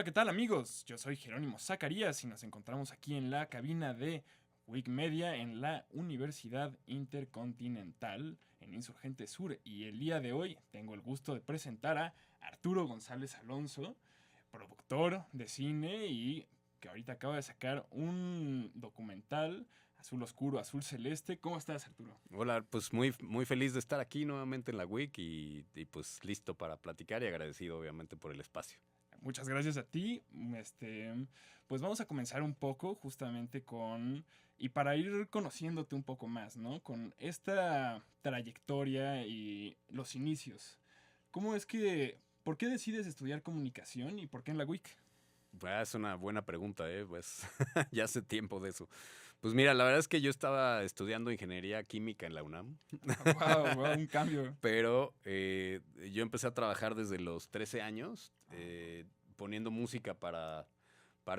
¿qué tal amigos? Yo soy Jerónimo Zacarías y nos encontramos aquí en la cabina de Wikimedia en la Universidad Intercontinental en Insurgente Sur. Y el día de hoy tengo el gusto de presentar a Arturo González Alonso, productor de cine y que ahorita acaba de sacar un documental, Azul Oscuro, Azul Celeste. ¿Cómo estás, Arturo? Hola, pues muy feliz de estar aquí nuevamente en la WIC y pues listo para platicar y agradecido obviamente por el espacio. Muchas gracias a ti. Pues vamos a comenzar un poco justamente y para ir conociéndote un poco más, ¿no? Con esta trayectoria y los inicios. ¿Por qué decides estudiar comunicación y por qué en la WIC? Es una buena pregunta, pues ya hace tiempo de eso. Pues mira, la verdad es que yo estaba estudiando ingeniería química en la UNAM, Wow, wow, un cambio. pero yo empecé a trabajar desde los 13 años poniendo música para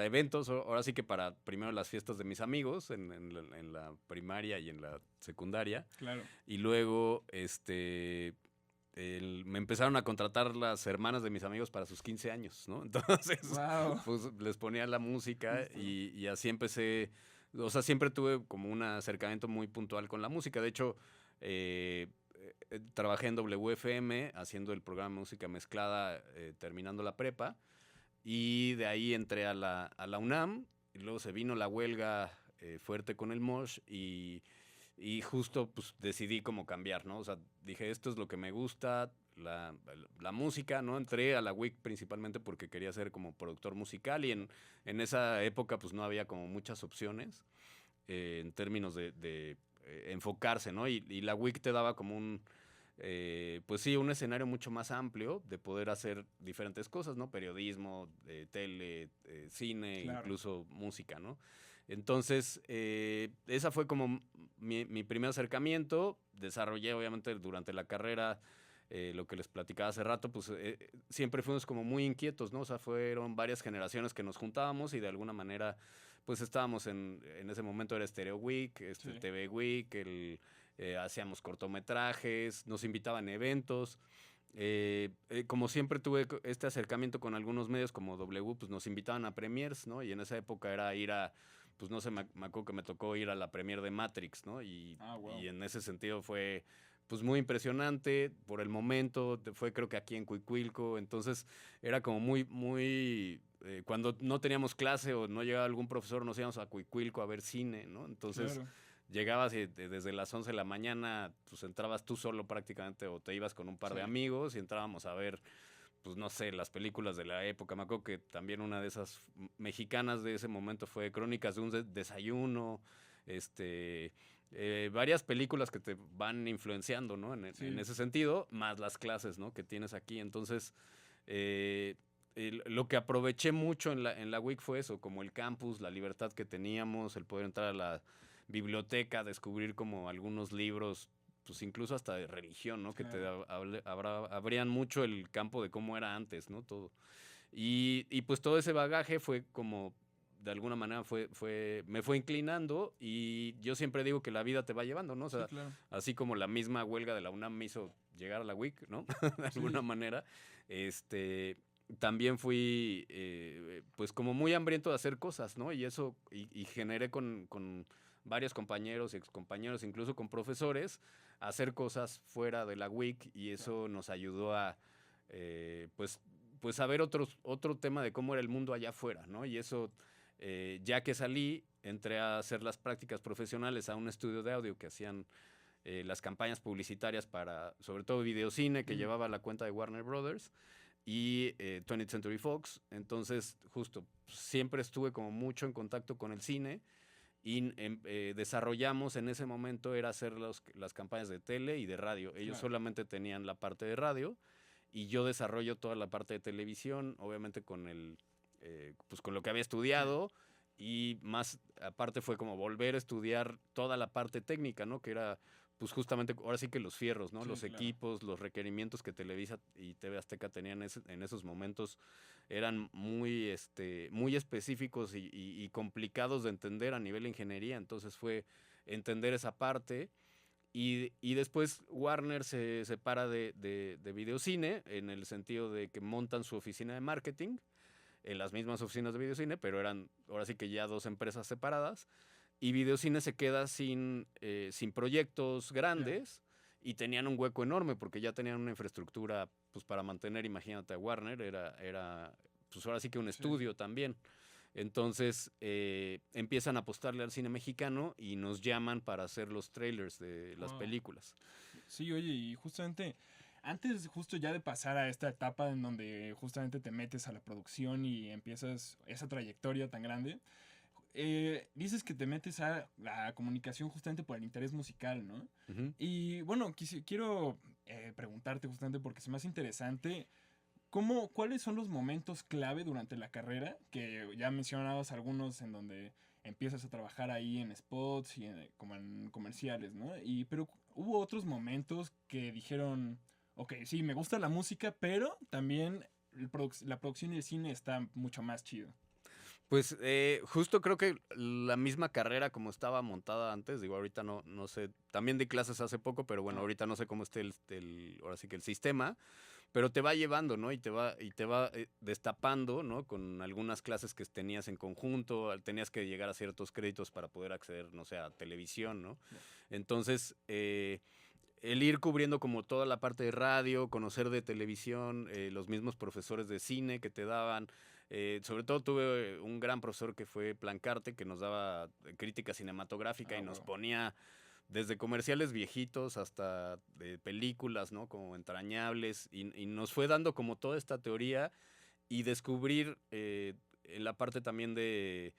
eventos, ahora sí que para primero las fiestas de mis amigos en la primaria y en la secundaria. Claro. Y luego, me empezaron a contratar las hermanas de mis amigos para sus 15 años, ¿no? Entonces, Wow. pues les ponía la música y así empecé. O sea, siempre tuve como un acercamiento muy puntual con la música. De hecho, trabajé en WFM haciendo el programa de música mezclada, terminando la prepa. Y de ahí entré a la UNAM. Y luego se vino la huelga fuerte con el MOSH y justo pues decidí como cambiar, ¿no? O sea, dije, esto es lo que me gusta, la música, ¿no? Entré a la WIC principalmente porque quería ser como productor musical y en esa época pues no había como muchas opciones en términos de enfocarse, ¿no? Y la WIC te daba como pues sí, un escenario mucho más amplio de poder hacer diferentes cosas, ¿no? Periodismo, tele, cine, Claro. incluso música, ¿no? Entonces, esa fue como mi primer acercamiento. Desarrollé, obviamente, durante la carrera, lo que les platicaba hace rato, pues siempre fuimos como muy inquietos, ¿no? O sea, fueron varias generaciones que nos juntábamos y de alguna manera, pues estábamos en ese momento era Stereo Week, Sí. TV Week, hacíamos cortometrajes, nos invitaban a eventos. Como siempre tuve este acercamiento con algunos medios como W, pues nos invitaban a premiers, ¿no? Y en esa época era ir pues no sé, me acuerdo que me tocó ir a la premier de Matrix, ¿no? Wow. Y en ese sentido fue pues muy impresionante por el momento, fue creo que aquí en Cuicuilco, entonces era como cuando no teníamos clase o no llegaba algún profesor, nos íbamos a Cuicuilco a ver cine, ¿no? Entonces Claro. llegabas y desde las 11 de la mañana, pues entrabas tú solo prácticamente o te ibas con un par Sí. de amigos y entrábamos a ver, pues no sé, las películas de la época. Me acuerdo que también una de esas mexicanas de ese momento fue Crónicas de un desayuno, varias películas que te van influenciando, ¿no? Sí. En ese sentido, más las clases, ¿no? Que tienes aquí. Entonces, lo que aproveché mucho en la WIC fue eso, como el campus, la libertad que teníamos, el poder entrar a la biblioteca, descubrir como algunos libros, pues incluso hasta de religión, ¿no? Que te Claro. abrían mucho el campo de cómo era antes, ¿no? Todo. Y pues todo ese bagaje fue como, de alguna manera me fue inclinando y yo siempre digo que la vida te va llevando, ¿no? O Sí, sea, claro. así como la misma huelga de la UNAM me hizo llegar a la WIC, ¿no? De alguna Sí. manera, también fui, pues como muy hambriento de hacer cosas, ¿no? Y eso, y generé con varios compañeros, excompañeros, incluso con profesores, hacer cosas fuera de la WIC y Claro. eso nos ayudó a, pues a ver otro tema de cómo era el mundo allá afuera, ¿no? Y eso, ya que salí, entré a hacer las prácticas profesionales a un estudio de audio que hacían las campañas publicitarias para, sobre todo, videocine, que llevaba la cuenta de Warner Brothers y 20th Century Fox. Entonces, justo, siempre estuve como mucho en contacto con el cine y desarrollamos en ese momento era hacer las campañas de tele y de radio. Ellos Claro. solamente tenían la parte de radio y yo desarrollo toda la parte de televisión, obviamente pues con lo que había Sí. estudiado y más aparte fue como volver a estudiar toda la parte técnica, ¿no? Que era pues justamente ahora sí que los fierros, ¿no? Sí, Los claro. equipos, los requerimientos que Televisa y TV Azteca tenían en esos momentos eran muy específicos y complicados de entender a nivel de ingeniería, entonces fue entender esa parte. Y después Warner se separa de videocine en el sentido de que montan su oficina de marketing. en las mismas oficinas de Videocine, pero eran ahora sí que ya dos empresas separadas. Y Videocine se queda sin proyectos grandes y tenían un hueco enorme porque ya tenían una infraestructura pues, para mantener, imagínate, a Warner, era pues ahora sí que un estudio también. Entonces empiezan a apostarle al cine mexicano y nos llaman para hacer los trailers de las películas. Sí, oye, y justamente antes justo ya de pasar a esta etapa en donde justamente te metes a la producción y empiezas esa trayectoria tan grande, dices que te metes a la comunicación justamente por el interés musical, ¿no? Ujú. Y bueno, quiero preguntarte justamente porque se me hace interesante. ¿Cuáles son los momentos clave durante la carrera? Que ya mencionabas algunos en donde empiezas a trabajar ahí en spots y como en comerciales, ¿no? Pero hubo otros momentos que dijeron, ok, sí, me gusta la música, pero también la producción y el cine está mucho más chido. Pues justo creo que la misma carrera como estaba montada antes, digo, ahorita no sé, también di clases hace poco, pero bueno, ahorita no sé cómo esté ahora sí que el sistema, pero te va llevando, ¿no? Y te va destapando, ¿no? Con algunas clases que tenías en conjunto, tenías que llegar a ciertos créditos para poder acceder, no sé, a televisión, ¿no? Entonces, el ir cubriendo como toda la parte de radio, conocer de televisión, los mismos profesores de cine que te daban. Sobre todo tuve un gran profesor que fue Plancarte, que nos daba crítica cinematográfica y nos Wow. ponía desde comerciales viejitos hasta películas, ¿no? Como entrañables, y nos fue dando como toda esta teoría y descubrir en la parte también de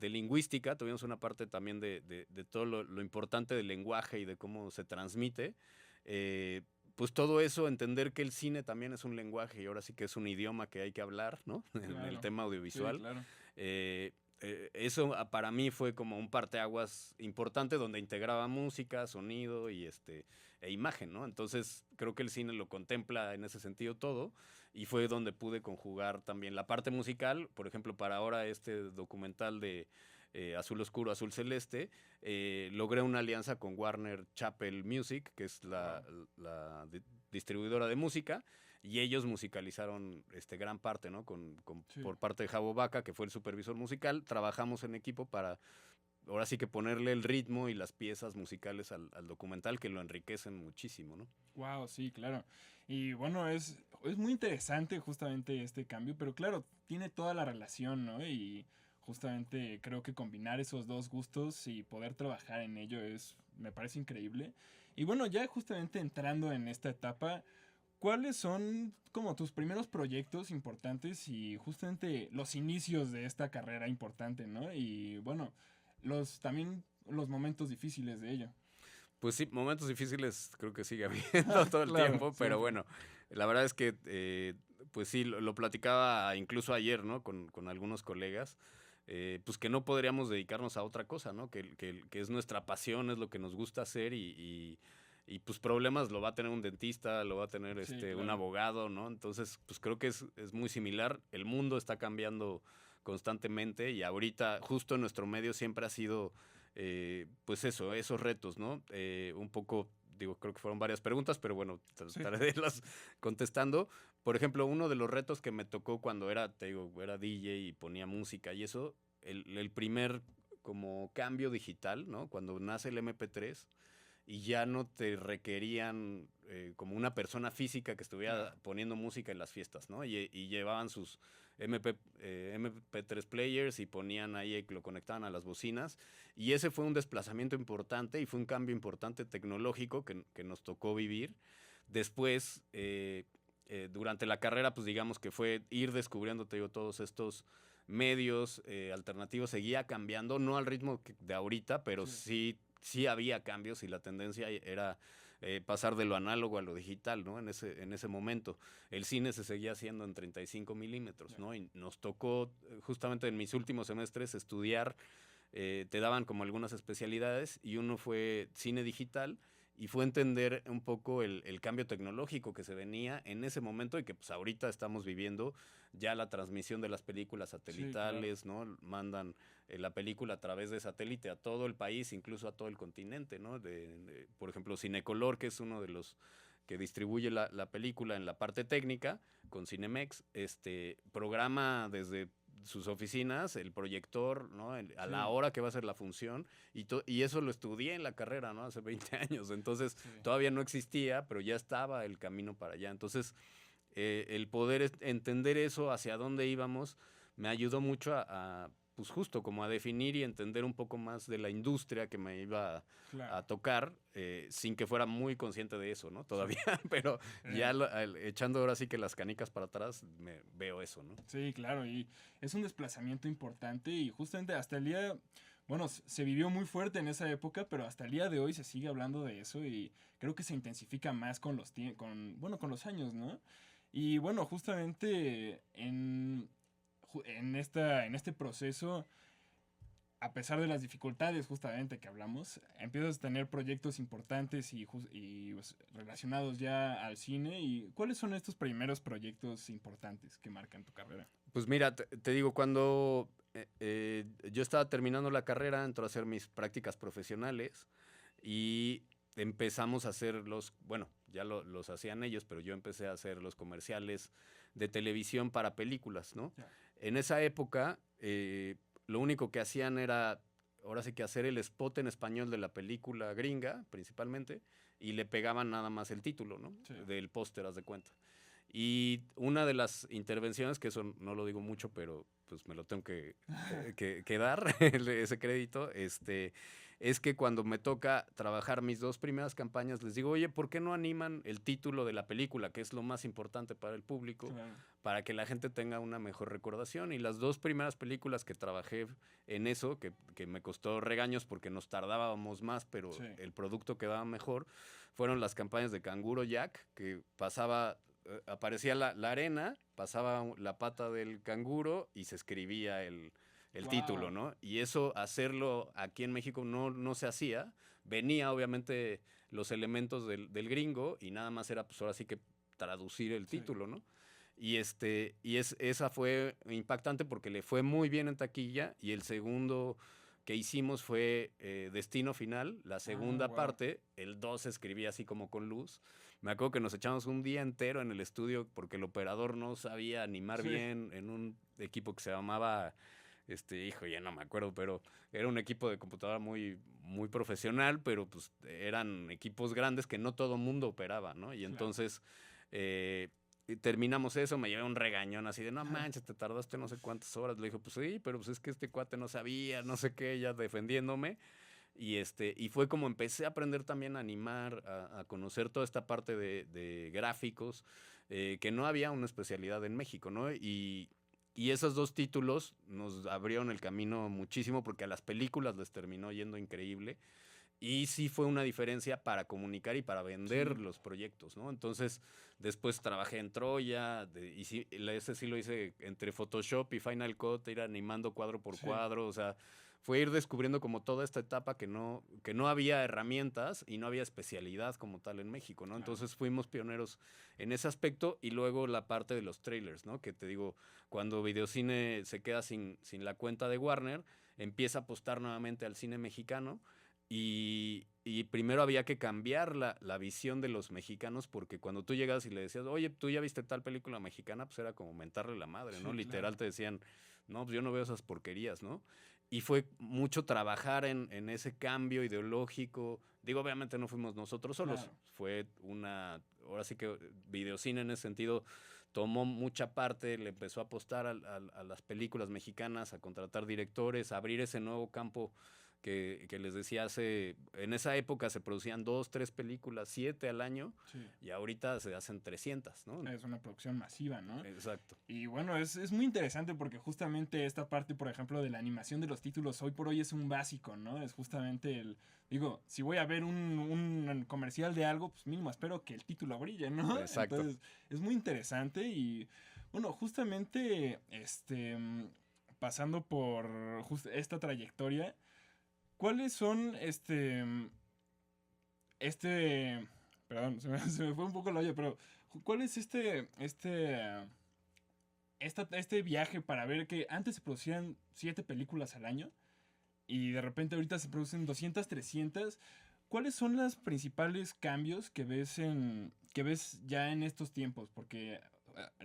lingüística, tuvimos una parte también de todo lo importante del lenguaje y de cómo se transmite. Pues todo eso, entender que el cine también es un lenguaje y ahora sí que es un idioma que hay que hablar, ¿no? En el Claro. tema Sí, audiovisual. claro. Eso para mí fue como un parteaguas importante donde integraba música, sonido e imagen, ¿no? Entonces creo que el cine lo contempla en ese sentido todo y fue donde pude conjugar también la parte musical, por ejemplo, para ahora este documental de Azul Oscuro, Azul Celeste, logré una alianza con Warner Chappell Music, que es Wow. la distribuidora de música, y ellos musicalizaron gran parte, ¿no? Sí. Por parte de Javo Vaca, que fue el supervisor musical, trabajamos en equipo para ahora sí que ponerle el ritmo y las piezas musicales al documental que lo enriquecen muchísimo, ¿no? Wow, sí, claro. Y bueno, es muy interesante justamente este cambio, pero claro, tiene toda la relación, ¿no? Y justamente creo que combinar esos dos gustos y poder trabajar en ello me parece increíble. Y bueno, ya justamente entrando en esta etapa, ¿cuáles son como tus primeros proyectos importantes y justamente los inicios de esta carrera importante, ¿no? Y bueno, también los momentos difíciles de ello. Pues sí, momentos difíciles creo que sigue habiendo todo el Claro, tiempo, pero siempre. bueno, la verdad es que, pues sí, lo platicaba incluso ayer, ¿no? Con algunos colegas, pues que no podríamos dedicarnos a otra cosa, ¿no? Que es nuestra pasión, es lo que nos gusta hacer y, pues problemas lo va a tener un dentista, lo va a tener Sí, un claro. abogado, ¿no? Entonces, pues creo que es muy similar. El mundo está cambiando constantemente y ahorita justo nuestro medio siempre ha sido pues eso, esos retos, ¿no? Un poco, digo, creo que fueron varias preguntas, pero bueno, Sí. trataré de irlas contestando. Por ejemplo, uno de los retos que me tocó cuando te digo, era DJ y ponía música y eso, el primer como cambio digital, ¿no? Cuando nace el MP3 y ya no te requerían como una persona física que Claro. estuviera poniendo música en las fiestas, ¿no? Y llevaban sus MP3 players y ponían ahí, lo conectaban a las bocinas. Y ese fue un desplazamiento importante y fue un cambio importante tecnológico que nos tocó vivir. Después, durante la carrera, pues digamos que fue ir descubriendo, te digo, todos estos medios alternativos, seguía cambiando, no al ritmo de ahorita, pero Sí. sí había cambios y la tendencia era pasar de lo análogo a lo digital, ¿no? En ese momento. El cine se seguía haciendo en 35 milímetros, Ya. ¿no? Y nos tocó, justamente en mis últimos semestres, estudiar, te daban como algunas especialidades y uno fue cine digital y fue entender un poco el cambio tecnológico que se venía en ese momento y que pues ahorita estamos viviendo ya la transmisión de las películas Sí, claro. satelitales, ¿no? Mandan la película a través de satélite a todo el país, incluso a todo el continente, ¿no? Por ejemplo, Cinecolor, que es uno de los que distribuye la película en la parte técnica con Cinemex, programa desde sus oficinas el proyector, ¿no? A la hora que va a ser la función, y eso lo estudié en la carrera, ¿no? Hace 20 años, entonces todavía no existía, pero ya estaba el camino para allá. Entonces, el poder entender eso, hacia dónde íbamos, me ayudó mucho pues justo como a definir y entender un poco más de la industria que me iba a tocar, sin que fuera muy consciente de eso, ¿no? Todavía, pero ya echando ahora sí que las canicas para atrás, me veo eso, ¿no? Sí, claro, y es un desplazamiento importante y justamente hasta el día, bueno, se vivió muy fuerte en esa época, pero hasta el día de hoy se sigue hablando de eso y creo que se intensifica más con con los años, ¿no? Y bueno, justamente en este proceso, a pesar de las dificultades justamente que hablamos, empiezas a tener proyectos importantes pues, relacionados ya al cine. ¿Y cuáles son estos primeros proyectos importantes que marcan tu carrera? Pues mira, te digo, cuando yo estaba terminando la carrera, entré a hacer mis prácticas profesionales y empezamos a hacer bueno, ya los hacían ellos, pero yo empecé a hacer los comerciales de televisión para películas, ¿no? Yeah. En esa época, lo único que hacían era, ahora sí que hacer el spot en español de la película gringa, principalmente, y le pegaban nada más el título, ¿no? Sí. Del póster, haz de cuenta. Y una de las intervenciones, que eso no lo digo mucho, pero pues me lo tengo que dar, ese crédito, es que cuando me toca trabajar mis 2 primeras campañas, les digo, oye, ¿por qué no animan el título de la película, que es lo más importante para el público, claro, para que la gente tenga una mejor recordación? Y las 2 primeras películas que trabajé en eso, que me costó regaños porque nos tardábamos más, pero sí, el producto quedaba mejor, fueron las campañas de Canguro Jack, que aparecía la arena, pasaba la pata del canguro y se escribía el wow, título, ¿no? Y eso, hacerlo aquí en México no se hacía. Venía, obviamente, los elementos del gringo y nada más era, pues ahora sí que traducir el título, ¿no? Y, esa fue impactante porque le fue muy bien en taquilla, y el segundo que hicimos fue Destino Final, la segunda parte, el 2 se escribía así como con luz. Me acuerdo que nos echamos un día entero en el estudio porque el operador no sabía animar bien en un equipo que se llamaba, hijo, ya no me acuerdo, pero era un equipo de computadora muy, muy profesional, pero pues eran equipos grandes que no todo mundo operaba, ¿no? Y entonces terminamos eso, me llevé un regañón así de, no manches, te tardaste no sé cuántas horas. Le dijo, pues sí, pero pues es que este cuate no sabía, no sé qué, ya defendiéndome. Y fue como empecé a aprender también a animar, a conocer toda esta parte de gráficos, que no había una especialidad en México, ¿no? Y esos 2 títulos nos abrieron el camino muchísimo porque a las películas les terminó yendo increíble. Y sí fue una diferencia para comunicar y para vender los proyectos, ¿no? Entonces, después trabajé en Troya, y sí, ese sí lo hice entre Photoshop y Final Cut, ir animando cuadro por cuadro, o sea, fue ir descubriendo como toda esta etapa que no había herramientas y no había especialidad como tal en México, ¿no? Entonces fuimos pioneros en ese aspecto, y luego la parte de los trailers, ¿no? Que te digo, cuando Videocine se queda sin la cuenta de Warner, empieza a apostar nuevamente al cine mexicano. Y primero había que cambiar la visión de los mexicanos, porque cuando tú llegas y le decías, oye, ¿tú ya viste tal película mexicana? Pues era como mentarle la madre, ¿no? Sí, literal, claro. Te decían, no, pues yo no veo esas porquerías, ¿no? Y fue mucho trabajar en ese cambio ideológico. Digo, obviamente no fuimos nosotros solos, claro. Fue ahora sí que Videocine en ese sentido tomó mucha parte, le empezó a apostar a las películas mexicanas, a contratar directores, a abrir ese nuevo campo que les decía, en esa época se producían 2, 3 películas, 7 al año, y ahorita se hacen 300, ¿no? Es una producción masiva, ¿no? Exacto. Y bueno, es muy interesante porque justamente esta parte, por ejemplo, de la animación de los títulos, hoy por hoy es un básico, ¿no? Es justamente digo, si voy a ver un comercial de algo, pues mínimo espero que el título brille, ¿no? Exacto. Entonces, es muy interesante y, bueno, justamente, pasando por esta trayectoria, ¿cuáles son perdón, se me fue un poco la olla, pero ¿cuál es este viaje para ver que antes se producían 7 películas al año y de repente ahorita se producen 200, 300? ¿Cuáles son los principales cambios que ves que ves ya en estos tiempos? Porque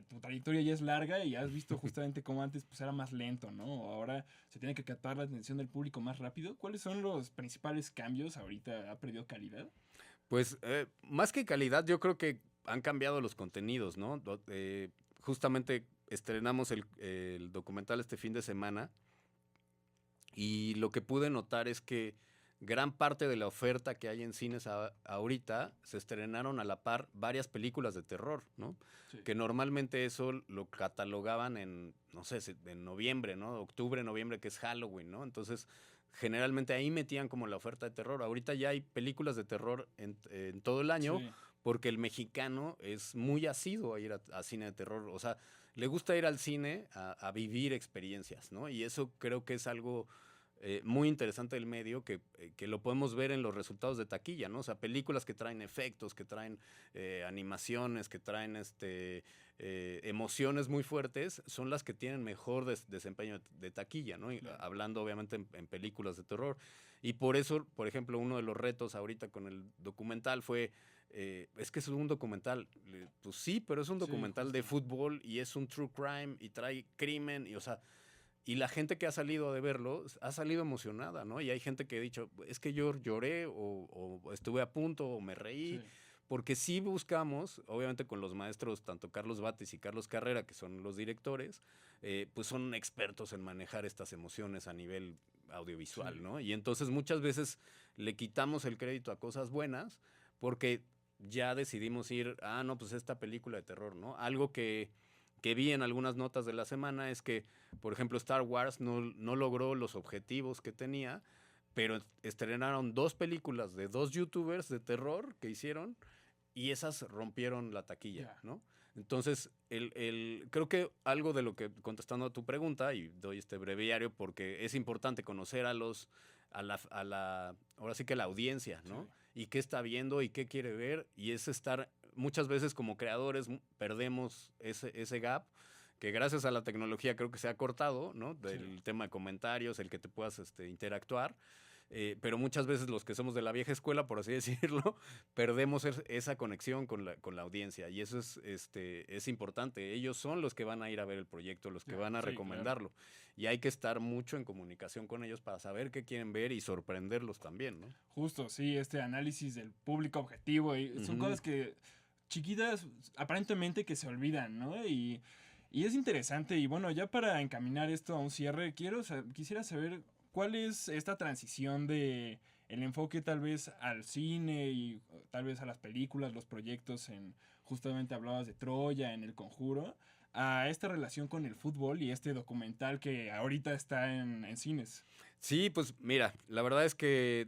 tu trayectoria ya es larga y has visto justamente cómo antes pues era más lento, ¿no? Ahora se tiene que captar la atención del público más rápido. ¿Cuáles son los principales cambios? ¿Ahorita ha perdido calidad? Pues más que calidad, yo creo que han cambiado los contenidos, ¿no? Justamente estrenamos el documental este fin de semana y lo que pude notar es que gran parte de la oferta que hay en cines ahorita se estrenaron a la par varias películas de terror, ¿no? Sí. Que normalmente eso lo catalogaban en, no sé, en noviembre, ¿no? Octubre, noviembre, que es Halloween, ¿no? Entonces, generalmente ahí metían como la oferta de terror. Ahorita ya hay películas de terror en todo el año Sí. porque el mexicano es muy asiduo a ir a cine de terror. O sea, le gusta ir al cine a vivir experiencias, ¿no? Y eso creo que es algo muy interesante del medio que lo podemos ver en los resultados de taquilla, ¿no? O sea, películas que traen efectos, que traen animaciones, que traen emociones muy fuertes, son las que tienen mejor desempeño de taquilla, ¿no? Y, Claro. hablando obviamente en películas de terror. Y por eso, por ejemplo, uno de los retos ahorita con el documental fue es que es un documental. Pues sí, pero es un Sí, documental de justo. fútbol y es un true crime y trae crimen y, o sea, y la gente que ha salido de verlo ha salido emocionada, ¿no? Y hay gente que ha dicho, es que yo lloré o estuve a punto o me reí, Sí. porque sí buscamos, obviamente con los maestros, tanto Carlos Batis y Carlos Carrera, que son los directores, pues son expertos en manejar estas emociones a nivel audiovisual, Sí. ¿no? Y entonces muchas veces le quitamos el crédito a cosas buenas porque ya decidimos ir, no, pues esta película de terror, ¿no? Algo que vi en algunas notas de la semana es que, por ejemplo, Star Wars no logró los objetivos que tenía, pero estrenaron 2 películas de 2 youtubers de terror que hicieron y esas rompieron la taquilla, Ya. ¿no? Entonces, creo que algo de lo que, contestando a tu pregunta, y doy este breviario porque es importante conocer ahora sí que la audiencia, Sí. ¿no? Y qué está viendo y qué quiere ver, y es estar, muchas veces como creadores perdemos ese gap, que gracias a la tecnología creo que se ha cortado, ¿no? Sí. Del tema de comentarios, el que te puedas interactuar. Pero muchas veces los que somos de la vieja escuela, por así decirlo, perdemos esa conexión con la audiencia. Y eso es importante. Ellos son los que van a ir a ver el proyecto, los que Ya. van a Sí, claro. recomendarlo. Y hay que estar mucho en comunicación con ellos para saber qué quieren ver y sorprenderlos también, ¿no? Justo, sí, este análisis del público objetivo. Y son Ujú. cosas que chiquitas, aparentemente que se olvidan, ¿no? Y es interesante. Y bueno, ya para encaminar esto a un cierre, quisiera saber cuál es esta transición de el enfoque tal vez al cine y tal vez a las películas, los proyectos en, justamente hablabas de Troya, en El Conjuro, a esta relación con el fútbol y este documental que ahorita está en cines. Sí, pues mira, la verdad es que,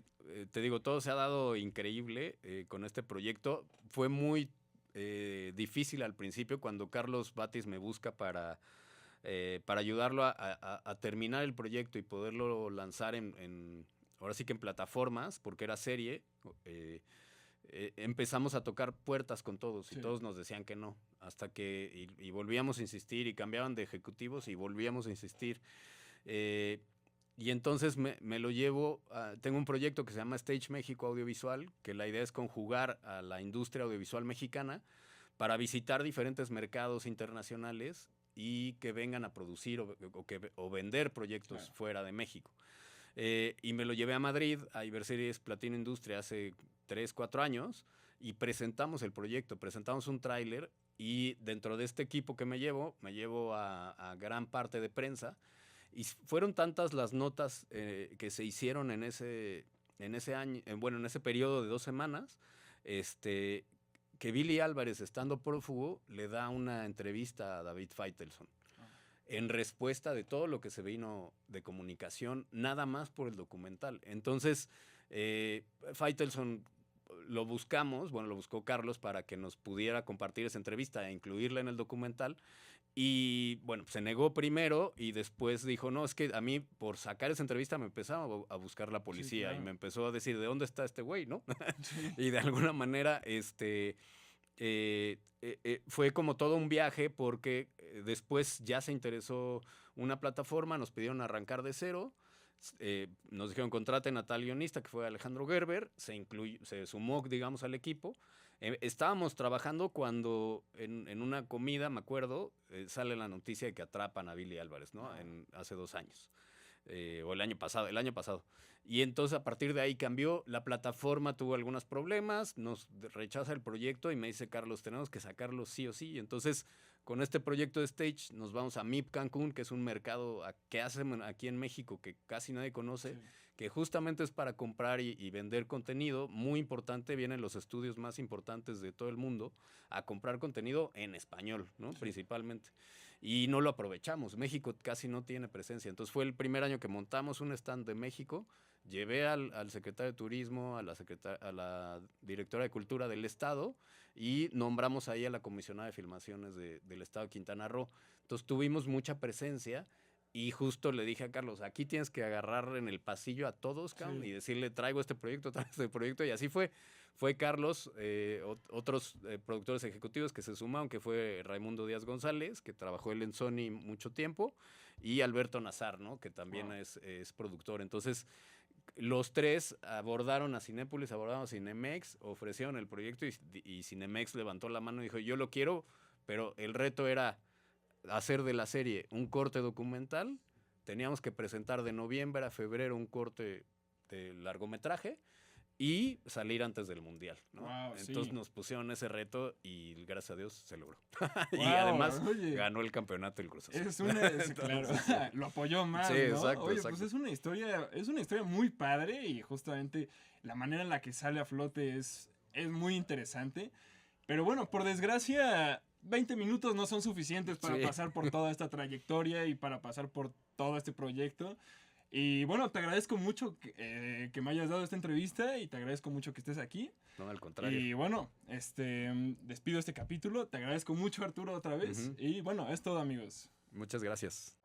te digo, todo se ha dado increíble con este proyecto. Fue muy difícil al principio cuando Carlos Batis me busca para ayudarlo a terminar el proyecto y poderlo lanzar ahora sí que en plataformas, porque era serie. Empezamos a tocar puertas con todos y Sí. todos nos decían que no, hasta que y volvíamos a insistir y cambiaban de ejecutivos y volvíamos a insistir. Eh, y entonces me lo llevo, tengo un proyecto que se llama Stage México Audiovisual, que la idea es conjugar a la industria audiovisual mexicana para visitar diferentes mercados internacionales y que vengan a producir o vender proyectos Claro. fuera de México. Y me lo llevé a Madrid, a Iberseries Platino Industria hace 3, 4 años y presentamos el proyecto, presentamos un tráiler y dentro de este equipo que me llevo a gran parte de prensa y fueron tantas las notas que se hicieron en ese año, bueno, en ese periodo de 2 semanas, que Billy Álvarez, estando prófugo, le da una entrevista a David Feitelson Ah, en respuesta de todo lo que se vino de comunicación, nada más por el documental. Entonces, Feitelson lo buscamos, bueno, lo buscó Carlos para que nos pudiera compartir esa entrevista e incluirla en el documental. Y bueno, se negó primero y después dijo, no, es que a mí por sacar esa entrevista me empezaba a buscar la sí, policía y claro. me empezó a decir, ¿de dónde está este güey, no? Sí. Y de alguna manera, fue como todo un viaje porque después ya se interesó una plataforma, nos pidieron arrancar de cero, nos dijeron contraten a tal guionista que fue Alejandro Gerber, se sumó, digamos, al equipo Estábamos trabajando cuando en una comida, me acuerdo, sale la noticia de que atrapan a Billy Álvarez, ¿no? Hace 2 años. O el año pasado. Y entonces a partir de ahí cambió, la plataforma tuvo algunos problemas, nos rechaza el proyecto y me dice Carlos, tenemos que sacarlo sí o sí. Y entonces con este proyecto de Stage nos vamos a MIP Cancún, que es un mercado que hacen aquí en México que casi nadie conoce, sí, que justamente es para comprar y vender contenido. Muy importante, vienen los estudios más importantes de todo el mundo a comprar contenido en español, ¿no? Sí. Principalmente. Y no lo aprovechamos. México casi no tiene presencia. Entonces fue el primer año que montamos un stand de México. Llevé al secretario de Turismo, a la directora de Cultura del Estado y nombramos ahí a la comisionada de filmaciones del Estado de Quintana Roo. Entonces tuvimos mucha presencia y justo le dije a Carlos, aquí tienes que agarrar en el pasillo a todos, cabrón, sí, y decirle, traigo este proyecto, y así fue. Fue Carlos, otros productores ejecutivos que se sumaron, que fue Raimundo Díaz González, que trabajó él en Sony mucho tiempo, y Alberto Nazar, ¿no? Que también es productor. Entonces, los tres abordaron a Cinépolis, abordaron a Cinemex, ofrecieron el proyecto y Cinemex levantó la mano y dijo, yo lo quiero, pero el reto era hacer de la serie un corte documental. Teníamos que presentar de noviembre a febrero un corte de largometraje y salir antes del Mundial, ¿no? Wow, entonces sí, nos pusieron ese reto y gracias a Dios se logró. Wow, y además ganó el campeonato el Cruz Azul. Claro, lo apoyó más, sí, ¿no? Exacto, oye, exacto. Pues es una historia muy padre y justamente la manera en la que sale a flote es muy interesante. Pero bueno, por desgracia, 20 minutos no son suficientes para pasar por toda esta trayectoria y para pasar por todo este proyecto. Y bueno, te agradezco mucho que me hayas dado esta entrevista y te agradezco mucho que estés aquí. No, al contrario. Y bueno, despido este capítulo. Te agradezco mucho, Arturo, otra vez. Y bueno, es todo, amigos. Muchas gracias.